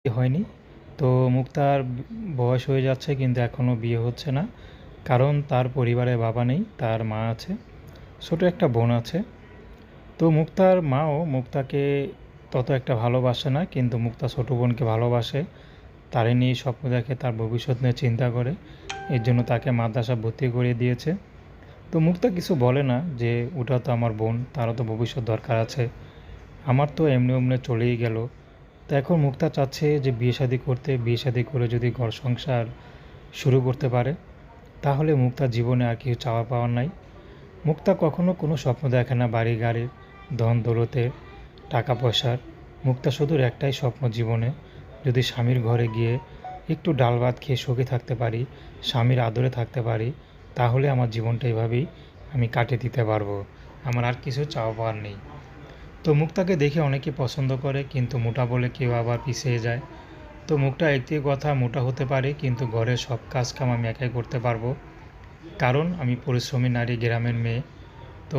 হয়নি। তো মুক্তার বয়স হয়ে যাচ্ছে কিন্তু এখনও বিয়ে হচ্ছে না। কারণ তার পরিবারে বাবা নেই, তার মা আছে, ছোট একটা বোন আছে। তো মুক্তার মাও মুক্তাকে তত একটা ভালোবাসে না, কিন্তু মুক্তা ছোট বোনকে ভালোবাসে। তারে নিয়ে স্বপ্ন দেখে, তার ভবিষ্যৎ নিয়ে চিন্তা করে। এর জন্য তাকে মাদ্রাসা ভর্তি করিয়ে দিয়েছে। তো মুক্তা কিছু বলে না যে ওটা তো আমার বোন, তারও তো ভবিষ্যৎ দরকার আছে। আমার তো এমনি এমনি চলেই গেল। তো এখন মুক্তা চাচ্ছে যে বিয়ে শাদী করতে, বিয়ে শাদী করে যদি ঘর সংসার শুরু করতে পারে, তাহলে মুক্তার জীবনে আর কিছু চাওয়া পাওয়ার নাই। মুক্তা কখনো কোনো স্বপ্ন দেখে না বাড়ি গাড়ির, ধন দৌলতের, টাকা পয়সার। মুক্তা শুধুর একটাই স্বপ্ন জীবনে, যদি স্বামীর ঘরে গিয়ে একটু ডাল ভাত খেয়ে সুখে থাকতে পারি, স্বামীর আদরে থাকতে পারি, তাহলে আমার জীবনটা এভাবেই আমি কাটিয়ে দিতে পারবো। আমার আর কিছু চাওয়া পাওয়ার নেই। তো মুক্তাকে দেখে অনেকে পছন্দ করে, কিন্তু মোটা বলে কেউ আবার পিছিয়ে যায়। তো মুক্তা একটি কথা, মোটা হতে পারে কিন্তু ঘরের সব কাজ কাম আমি একাই করতে পারবো। কারণ আমি পরিশ্রমী নারী, গ্রামের মেয়ে।